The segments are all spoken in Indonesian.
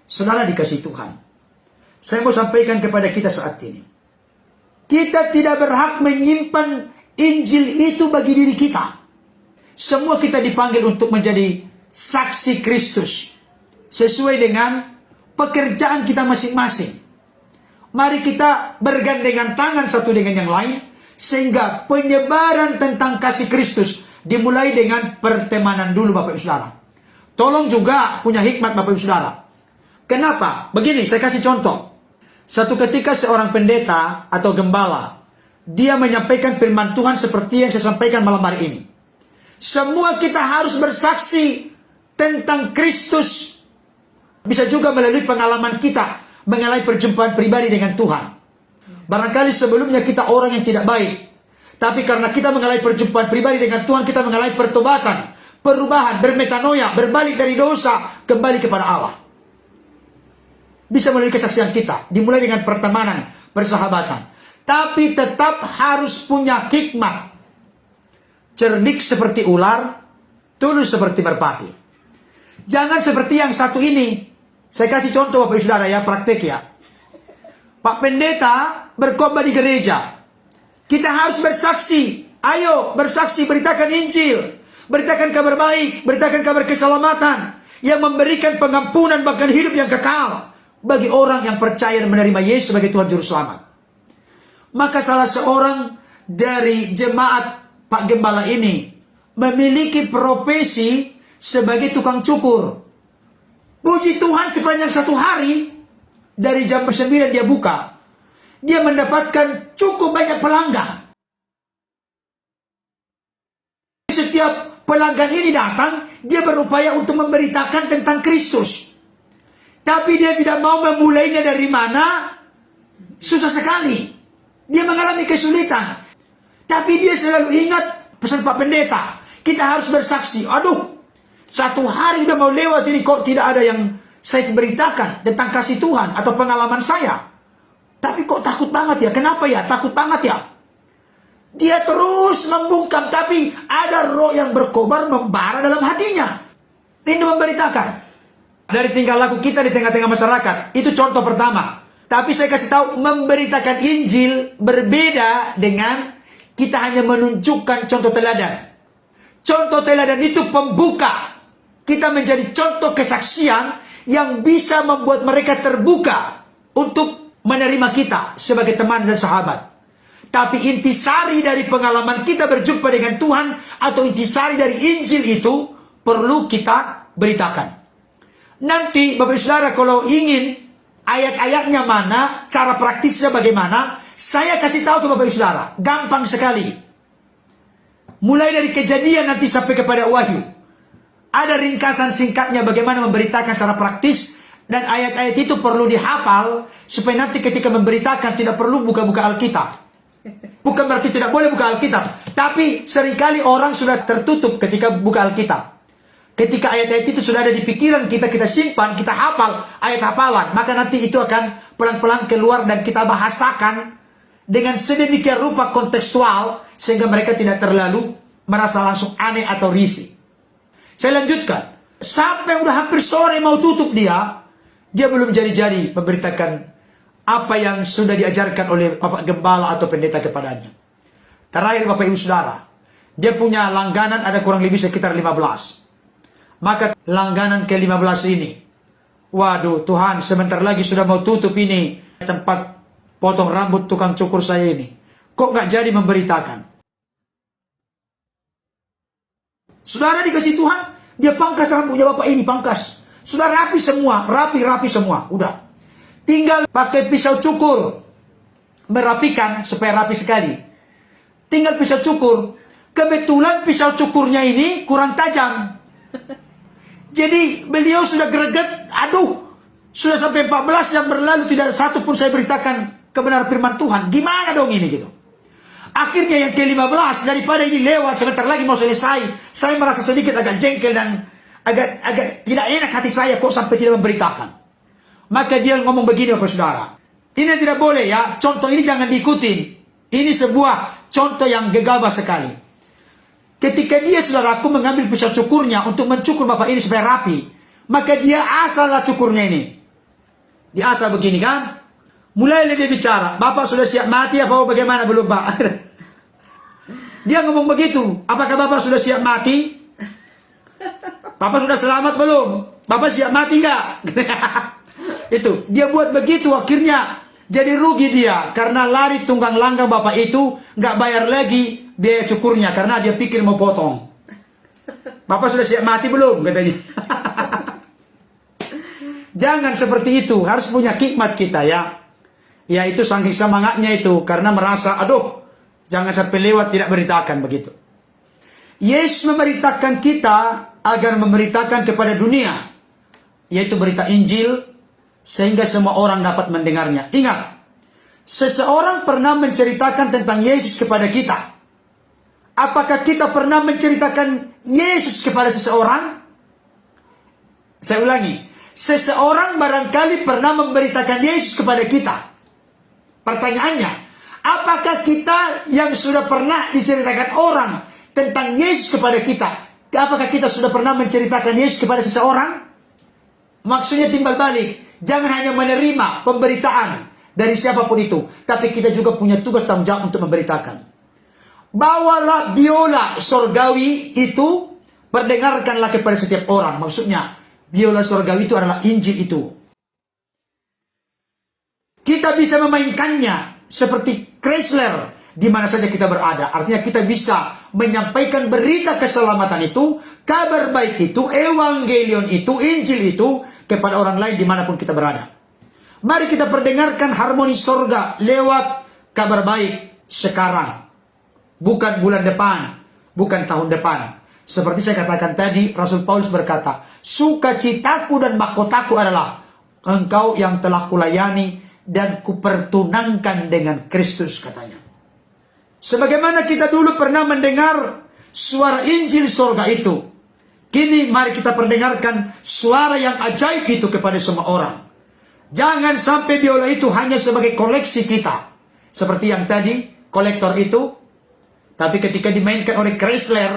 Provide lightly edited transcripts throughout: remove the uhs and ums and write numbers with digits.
Saudara dikasih Tuhan, saya mau sampaikan kepada kita saat ini, kita tidak berhak menyimpan Injil itu bagi diri kita. Semua kita dipanggil untuk menjadi saksi Kristus sesuai dengan pekerjaan kita masing-masing. Mari kita bergandengan tangan satu dengan yang lain, sehingga penyebaran tentang kasih Kristus dimulai dengan pertemanan dulu, Bapak Ibu Saudara. Tolong juga punya hikmat, Bapak Ibu Saudara. Kenapa? Begini, saya kasih contoh. Satu ketika seorang pendeta atau gembala, dia menyampaikan firman Tuhan seperti yang saya sampaikan malam hari ini. Semua kita harus bersaksi tentang Kristus. Bisa juga melalui pengalaman kita, mengalami perjumpaan pribadi dengan Tuhan. Barangkali sebelumnya kita orang yang tidak baik, tapi karena kita mengalami perjumpaan pribadi dengan Tuhan, kita mengalami pertobatan, perubahan, bermetanoia, berbalik dari dosa, kembali kepada Allah. Bisa melalui kesaksian kita, dimulai dengan pertemanan, persahabatan. Tapi tetap harus punya hikmat. Cerdik seperti ular, tulus seperti merpati. Jangan seperti yang satu ini. Saya kasih contoh Bapak Ibu Saudara ya, praktek ya. Pak Pendeta berkhotbah di gereja. Kita harus bersaksi. Ayo bersaksi, beritakan Injil. Beritakan kabar baik, beritakan kabar keselamatan. Yang memberikan pengampunan bahkan hidup yang kekal. Bagi orang yang percaya dan menerima Yesus sebagai Tuhan Juru Selamat. Maka salah seorang dari jemaat Pak Gembala ini memiliki profesi sebagai tukang cukur. Puji Tuhan, sepanjang satu hari, dari jam 9 dia buka, dia mendapatkan cukup banyak pelanggan. Setiap pelanggan ini datang, dia berupaya untuk memberitakan tentang Kristus. Tapi dia tidak mau memulainya dari mana, susah sekali. Dia mengalami kesulitan. Tapi dia selalu ingat pesan Pak Pendeta, kita harus bersaksi. Aduh, satu hari udah mau lewat ini kok tidak ada yang saya beritakan tentang kasih Tuhan atau pengalaman saya. Tapi kok takut banget ya? Kenapa ya? Takut banget ya? Dia terus membungkam, tapi ada roh yang berkobar membara dalam hatinya. Rindu memberitakan. Dari tingkah laku kita di tengah-tengah masyarakat. Itu contoh pertama. Tapi saya kasih tahu, memberitakan Injil berbeda dengan kita hanya menunjukkan contoh teladan. Contoh teladan itu pembuka. Kita menjadi contoh kesaksian yang bisa membuat mereka terbuka untuk menerima kita sebagai teman dan sahabat. Tapi intisari dari pengalaman kita berjumpa dengan Tuhan atau intisari dari Injil itu perlu kita beritakan. Nanti Bapak Ibu Saudara kalau ingin ayat-ayatnya mana, cara praktisnya bagaimana, saya kasih tahu ke Bapak Ibu Saudara. Gampang sekali. Mulai dari Kejadian nanti sampai kepada Wahyu. Ada ringkasan singkatnya bagaimana memberitakan secara praktis. Dan ayat-ayat itu perlu dihafal. Supaya nanti ketika memberitakan tidak perlu buka-buka Alkitab. Bukan berarti tidak boleh buka Alkitab. Tapi seringkali orang sudah tertutup ketika buka Alkitab. Ketika ayat-ayat itu sudah ada di pikiran kita, kita simpan, kita hafal ayat hafalan. Maka nanti itu akan pelan-pelan keluar dan kita bahasakan dengan sedemikian rupa kontekstual. Sehingga mereka tidak terlalu merasa langsung aneh atau risih. Saya lanjutkan. Sampai udah hampir sore mau tutup dia belum jadi-jadi memberitakan apa yang sudah diajarkan oleh Bapak Gembala atau pendeta kepadanya. Terakhir Bapak Ibu Saudara, dia punya langganan ada kurang lebih sekitar 15. Maka langganan ke-15 ini, waduh Tuhan, sebentar lagi sudah mau tutup ini tempat potong rambut tukang cukur saya ini. Kok nggak jadi memberitakan? Saudara dikasih Tuhan, dia pangkas rambutnya Bapak ini, pangkas. Sudah rapi semua, rapi semua, udah. Tinggal pakai pisau cukur, merapikan supaya rapi sekali. Tinggal pisau cukur. Kebetulan pisau cukurnya ini kurang tajam. Jadi beliau sudah greget, aduh, sudah sampai 14 yang berlalu tidak satu pun saya beritakan kebenaran firman Tuhan. Gimana dong ini gitu? Akhirnya yang ke-15, daripada ini lewat sebentar lagi mau selesai, saya merasa sedikit agak jengkel dan agak tidak enak hati saya kok sampai tidak memberitakan. Maka dia ngomong begini Bapak Saudara. Ini tidak boleh ya, contoh ini jangan diikutin. Ini sebuah contoh yang gegabah sekali. Ketika dia saudaraku mengambil pisau cukurnya untuk mencukur Bapak ini supaya rapi, maka dia asallah cukurnya ini. Diasah begini kan? Mulai dia bicara, Bapak sudah siap mati apa bagaimana belum Pak? Dia ngomong begitu, apakah Bapak sudah siap mati? Bapak sudah selamat belum? Bapak siap mati enggak? Itu, dia buat begitu akhirnya jadi rugi dia. Karena lari tunggang langgang Bapak itu nggak bayar lagi biaya cukurnya karena dia pikir mau potong. Bapak sudah siap mati belum? Katanya. Jangan seperti itu, harus punya hikmat kita ya. Ya itu saking semangatnya itu karena merasa, aduh, jangan sampai lewat tidak beritakan begitu. Yesus memberitakan kita agar memberitakan kepada dunia, yaitu berita Injil, sehingga semua orang dapat mendengarnya. Ingat, seseorang pernah menceritakan tentang Yesus kepada kita. Apakah kita pernah menceritakan Yesus kepada seseorang? Saya ulangi, seseorang barangkali pernah memberitakan Yesus kepada kita. Pertanyaannya, apakah kita yang sudah pernah diceritakan orang tentang Yesus kepada kita, apakah kita sudah pernah menceritakan Yesus kepada seseorang? Maksudnya timbal balik, jangan hanya menerima pemberitaan dari siapapun itu, tapi kita juga punya tugas tanggung jawab untuk memberitakan. Bawalah biola sorgawi itu, perdengarkanlah kepada setiap orang. Maksudnya, biola sorgawi itu adalah Injil itu. Kita bisa memainkannya seperti Chrysler di mana saja kita berada. Artinya kita bisa menyampaikan berita keselamatan itu, kabar baik itu, evangelion itu, Injil itu kepada orang lain dimanapun kita berada. Mari kita perdengarkan harmoni sorga lewat kabar baik sekarang. Bukan bulan depan, bukan tahun depan. Seperti saya katakan tadi, Rasul Paulus berkata, sukacitaku dan mahkotaku adalah engkau yang telah kulayani dan kupertunangkan dengan Kristus, katanya. Sebagaimana kita dulu pernah mendengar suara Injil sorga itu, kini mari kita perdengarkan suara yang ajaib itu kepada semua orang. Jangan sampai biola itu hanya sebagai koleksi kita. Seperti yang tadi, kolektor itu. Tapi ketika dimainkan oleh Chrysler,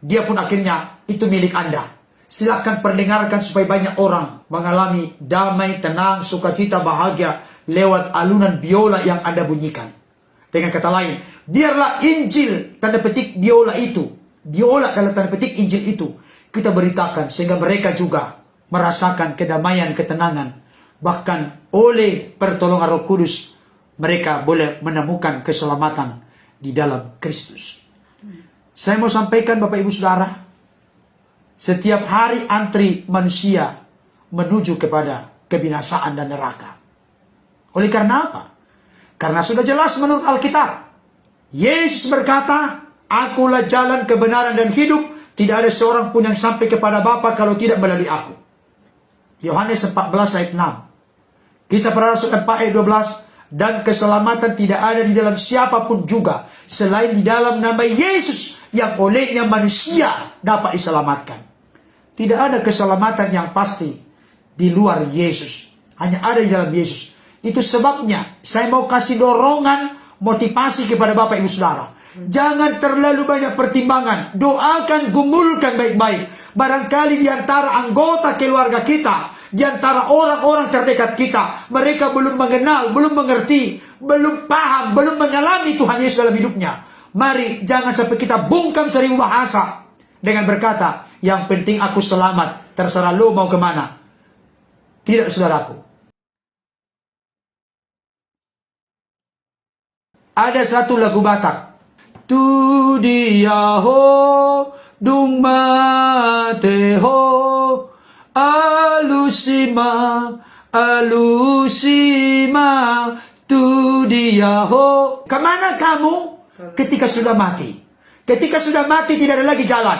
dia pun akhirnya itu milik Anda. Silakan perdengarkan supaya banyak orang mengalami damai, tenang, sukacita, bahagia lewat alunan biola yang Anda bunyikan. Dengan kata lain, biarlah Injil, tanda petik biola itu, biola dalam tanda petik Injil itu, kita beritakan sehingga mereka juga merasakan kedamaian, ketenangan. Bahkan oleh pertolongan Roh Kudus, mereka boleh menemukan keselamatan di dalam Kristus. Saya mau sampaikan Bapak Ibu Saudara, setiap hari antri manusia menuju kepada kebinasaan dan neraka. Oleh karena apa? Karena sudah jelas menurut Alkitab. Yesus berkata, akulah jalan kebenaran dan hidup. Tidak ada seorang pun yang sampai kepada Bapa kalau tidak melalui aku. Yohanes 14 ayat 6. Kisah para Rasul 4 ayat 12. Dan keselamatan tidak ada di dalam siapapun juga selain di dalam nama Yesus yang olehnya manusia dapat diselamatkan. Tidak ada keselamatan yang pasti di luar Yesus. Hanya ada di dalam Yesus. Itu sebabnya saya mau kasih dorongan, motivasi kepada Bapak Ibu Saudara. Jangan terlalu banyak pertimbangan. Doakan, gumulkan baik-baik. Barangkali di antara anggota keluarga kita, di antara orang-orang terdekat kita, mereka belum mengenal, belum mengerti, belum paham, belum mengalami Tuhan Yesus dalam hidupnya. Mari jangan sampai kita bungkam seribu bahasa dengan berkata, yang penting aku selamat, terserah lo mau kemana. Tidak, saudaraku. Ada satu lagu Batak. Tu dia ho, dung mate ho, alusima, alusima, tu dia ho. Kemana kamu ketika sudah mati? Ketika sudah mati tidak ada lagi jalan.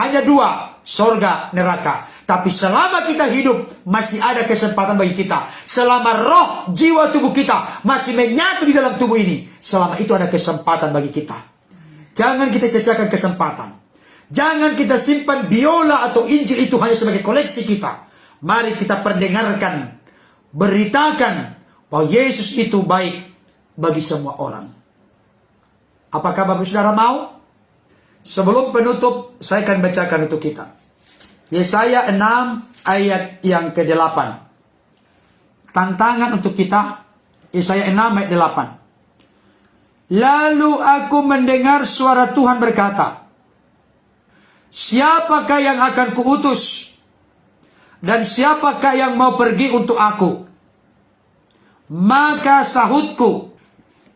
Hanya dua, sorga, neraka. Tapi selama kita hidup, masih ada kesempatan bagi kita. Selama roh, jiwa, tubuh kita masih menyatu di dalam tubuh ini, selama itu ada kesempatan bagi kita. Jangan kita sia-siakan kesempatan. Jangan kita simpan biola atau Injil itu hanya sebagai koleksi kita. Mari kita perdengarkan, beritakan bahwa Yesus itu baik bagi semua orang. Apakah Bapak Saudara mau? Sebelum penutup, saya akan bacakan untuk kita. Yesaya 6 ayat yang ke-8. tantangan untuk kita. Yesaya 6 ayat 8. Lalu aku mendengar suara Tuhan berkata, siapakah yang akan kuutus? Dan siapakah yang mau pergi untuk aku? Maka sahutku,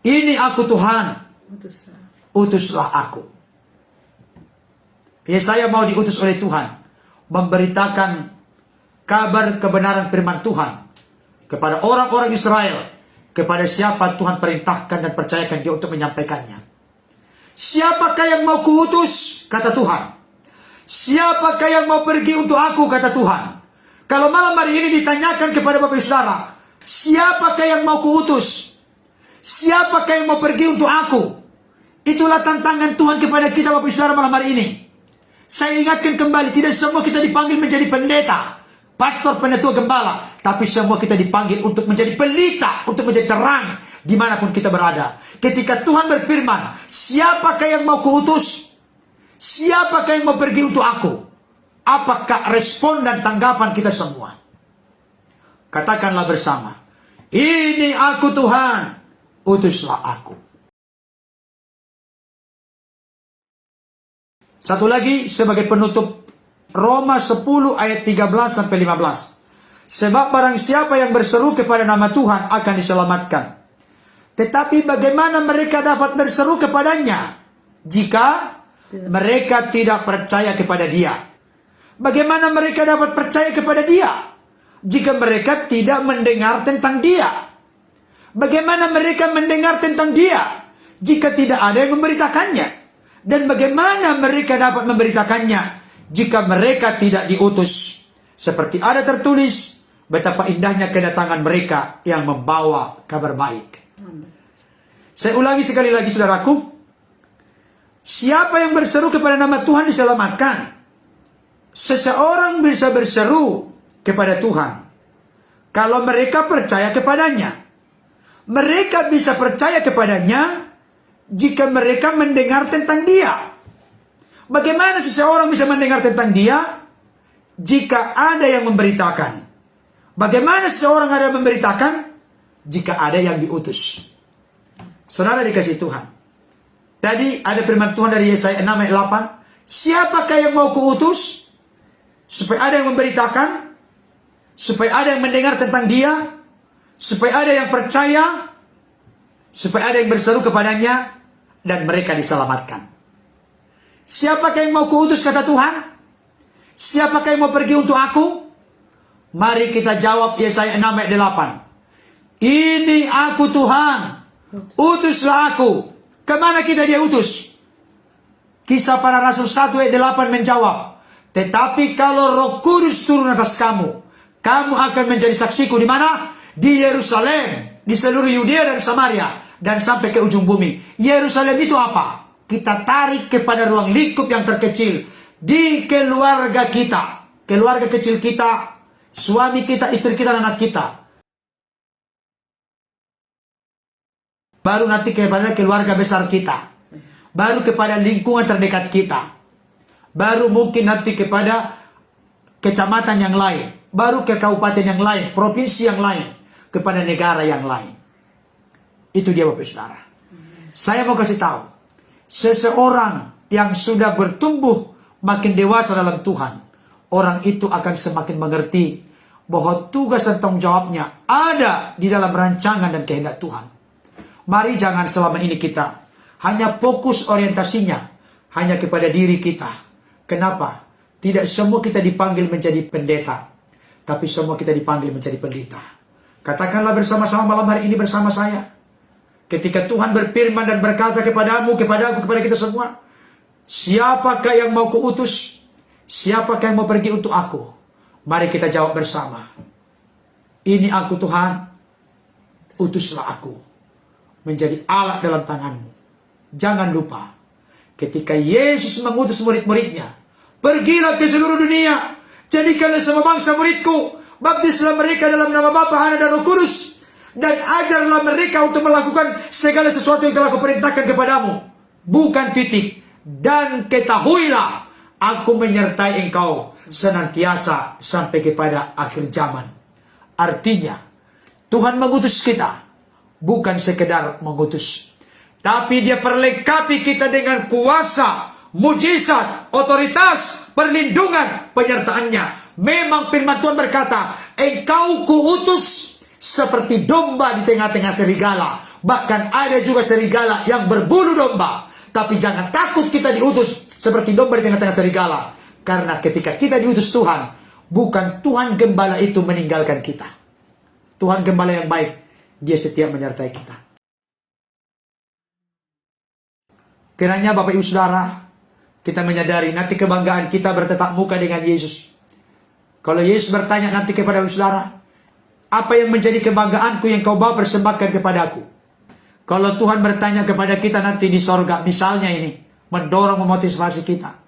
ini aku Tuhan, utuslah aku. Yesaya mau diutus oleh Tuhan, memberitakan kabar kebenaran firman Tuhan kepada orang-orang Israel, kepada siapa Tuhan perintahkan dan percayakan dia untuk menyampaikannya. Siapakah yang mau kuutus? Kata Tuhan. Siapakah yang mau pergi untuk aku? Kata Tuhan. Kalau malam hari ini ditanyakan kepada Bapak Saudara, siapakah yang mau kuutus? Siapakah yang mau pergi untuk aku? Itulah tantangan Tuhan kepada kita Bapak Saudara malam hari ini. Saya ingatkan kembali, tidak semua kita dipanggil menjadi pendeta, pastor, penetua, gembala, tapi semua kita dipanggil untuk menjadi pelita, untuk menjadi terang dimanapun kita berada. Ketika Tuhan berfirman, siapakah yang mau kuutus? Siapakah yang mau pergi untuk aku? Apakah respon dan tanggapan kita semua? Katakanlah bersama, ini aku Tuhan, utuslah aku. Satu lagi sebagai penutup, Roma 10 ayat 13 sampai 15. Sebab barang siapa yang berseru kepada nama Tuhan akan diselamatkan. Tetapi bagaimana mereka dapat berseru kepadanya jika mereka tidak percaya kepada dia? Bagaimana mereka dapat percaya kepada dia jika mereka tidak mendengar tentang dia? Bagaimana mereka mendengar tentang dia jika tidak ada yang memberitakannya? Dan bagaimana mereka dapat memberitakannya jika mereka tidak diutus? Seperti ada tertulis, betapa indahnya kedatangan mereka yang membawa kabar baik. Saya ulangi sekali lagi saudaraku. Siapa yang berseru kepada nama Tuhan diselamatkan. Seseorang bisa berseru kepada Tuhan kalau mereka percaya kepadanya. Mereka bisa percaya kepadanya jika mereka mendengar tentang dia. Bagaimana seseorang bisa mendengar tentang dia jika ada yang memberitakan? Bagaimana seseorang ada yang memberitakan jika ada yang diutus? Saudara dikasih Tuhan, tadi ada firman Tuhan dari Yesaya 6 ayat 8. Siapakah yang mau kuutus? Supaya ada yang memberitakan, supaya ada yang mendengar tentang dia, supaya ada yang percaya, supaya ada yang berseru kepadanya, dan mereka diselamatkan. Siapakah yang mau kuutus kata Tuhan? Siapakah yang mau pergi untuk aku? Mari kita jawab Yesaya 6 ayat 8. Ini aku Tuhan, utuslah aku. Kemana kita dia utus? Kisah para Rasul 1 ayat 8 menjawab, tetapi kalau Roh Kudus turun atas kamu, kamu akan menjadi saksiku di mana? Di Yerusalem, di seluruh Yudea dan Samaria, dan sampai ke ujung bumi. Yerusalem itu apa? Kita tarik kepada ruang lingkup yang terkecil. Di keluarga kita. Keluarga kecil kita. Suami kita, istri kita, dan anak kita. Baru nanti kepada keluarga besar kita. Baru kepada lingkungan terdekat kita. Baru mungkin nanti kepada kecamatan yang lain. Baru ke kabupaten yang lain. Provinsi yang lain. Kepada negara yang lain. Itu dia Bapak Saudara. Saya mau kasih tahu. Seseorang yang sudah bertumbuh makin dewasa dalam Tuhan. Orang itu akan semakin mengerti bahwa tugas dan tanggung jawabnya ada di dalam rancangan dan kehendak Tuhan. Mari jangan selama ini kita hanya fokus orientasinya hanya kepada diri kita. Kenapa? Tidak semua kita dipanggil menjadi pendeta. Tapi semua kita dipanggil menjadi pendeta. Katakanlah bersama-sama malam hari ini bersama saya. Ketika Tuhan berfirman dan berkata kepadamu, kepadaku, kepada kita semua, siapakah yang mau kuutus? Siapakah yang mau pergi untuk aku? Mari kita jawab bersama. Ini aku Tuhan, utuslah aku. Menjadi alat dalam tanganmu. Jangan lupa, ketika Yesus mengutus murid-muridnya, pergilah ke seluruh dunia, jadikanlah semua bangsa muridku, baptislah mereka dalam nama Bapa, Anak, dan Roh Kudus, dan ajarlah mereka untuk melakukan segala sesuatu yang telah kuperintahkan kepadamu. Bukan titik. Dan ketahuilah, aku menyertai engkau senantiasa sampai kepada akhir zaman. Artinya, Tuhan mengutus kita, bukan sekedar mengutus, tapi dia perlengkapi kita dengan kuasa, mujizat, otoritas, perlindungan, penyertaannya. Memang firman Tuhan berkata, engkau kuutus seperti domba di tengah-tengah serigala. Bahkan ada juga serigala yang berbulu domba. Tapi jangan takut kita diutus seperti domba di tengah-tengah serigala. Karena ketika kita diutus Tuhan, bukan Tuhan gembala itu meninggalkan kita. Tuhan gembala yang baik, dia setia menyertai kita. Kiranya Bapak Ibu Saudara, kita menyadari nanti kebanggaan kita bertatap muka dengan Yesus. Kalau Yesus bertanya nanti kepada Ibu Saudara, apa yang menjadi kebanggaanku yang kau bawa persembahkan kepadaku? Kalau Tuhan bertanya kepada kita nanti di sorga, misalnya ini, mendorong memotivasi kita.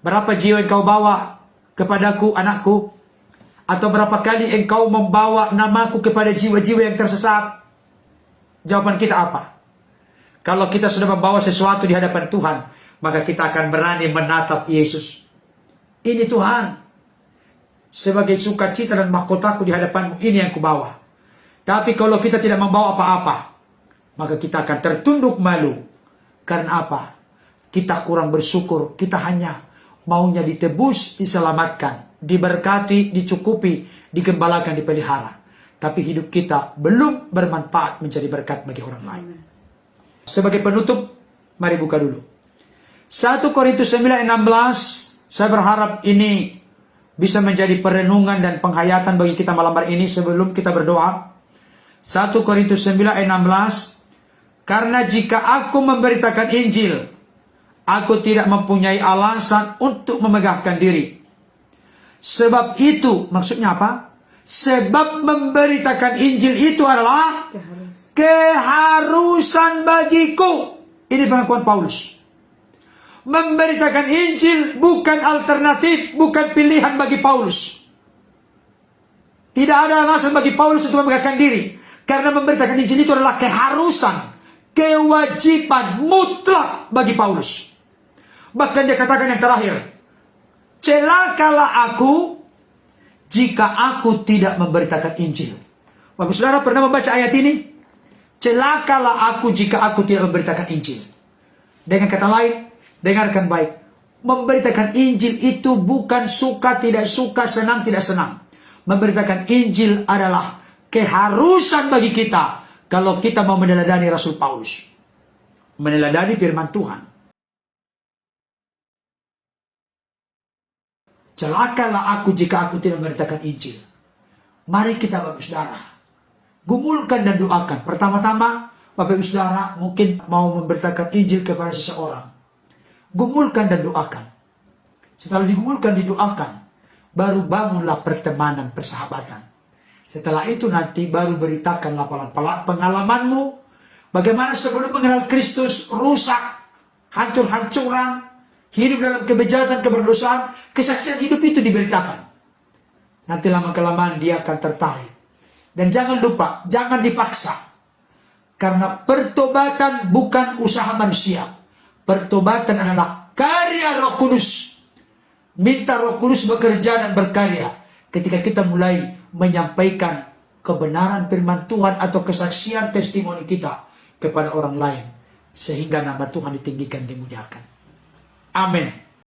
Berapa jiwa yang kau bawa kepadaku, anakku? Atau berapa kali engkau membawa namaku kepada jiwa-jiwa yang tersesat? Jawaban kita apa? Kalau kita sudah membawa sesuatu di hadapan Tuhan, maka kita akan berani menatap Yesus. Ini Tuhan, sebagai sukacita dan mahkotaku di hadapanmu, ini yang kubawa. Tapi kalau kita tidak membawa apa-apa, maka kita akan tertunduk malu. Karena apa? Kita kurang bersyukur, kita hanya maunya ditebus, diselamatkan, diberkati, dicukupi, digembalakan, dipelihara. Tapi hidup kita belum bermanfaat menjadi berkat bagi orang lain. Sebagai penutup, mari buka dulu 1 Korintus 9:16. Saya berharap ini bisa menjadi perenungan dan penghayatan bagi kita malam hari ini sebelum kita berdoa. 1 Korintus 9:16. Karena jika aku memberitakan Injil, aku tidak mempunyai alasan untuk memegahkan diri. Sebab itu, maksudnya apa? Sebab memberitakan Injil itu adalah keharusan bagiku. Ini pengakuan Paulus. Memberitakan Injil bukan alternatif, bukan pilihan bagi Paulus. Tidak ada alasan bagi Paulus untuk memegahkan diri. Karena memberitakan Injil itu adalah keharusan, kewajiban mutlak bagi Paulus. Bahkan dia katakan yang terakhir, celakalah aku jika aku tidak memberitakan Injil. Bapak Saudara pernah membaca ayat ini? Celakalah aku jika aku tidak memberitakan Injil. Dengan kata lain, dengarkan baik. Memberitakan Injil itu bukan suka tidak suka, senang tidak senang. Memberitakan Injil adalah keharusan bagi kita kalau kita mau meneladani Rasul Paulus. Meneladani firman Tuhan. Celakalah aku jika aku tidak memberitakan Injil. Mari kita Bapak Saudara gumulkan dan doakan. Pertama-tama Bapak Ibu Saudara mungkin mau memberitakan Injil kepada seseorang. Gumulkan dan doakan. Setelah digumulkan, didoakan, baru bangunlah pertemanan, persahabatan. Setelah itu nanti baru beritakan laporan pengalamanmu. Bagaimana sebelum mengenal Kristus rusak, hancur-hancuran, hidup dalam kebejatan, keberdosaan. Kesaksian hidup itu diberitakan. Nanti lama-kelamaan dia akan tertarik. Dan jangan lupa, jangan dipaksa. Karena pertobatan bukan usaha manusia. Pertobatan adalah karya Roh Kudus. Minta Roh Kudus bekerja dan berkarya ketika kita mulai menyampaikan kebenaran firman Tuhan atau kesaksian testimoni kita kepada orang lain. Sehingga nama Tuhan ditinggikan, dimuliakan. Amin.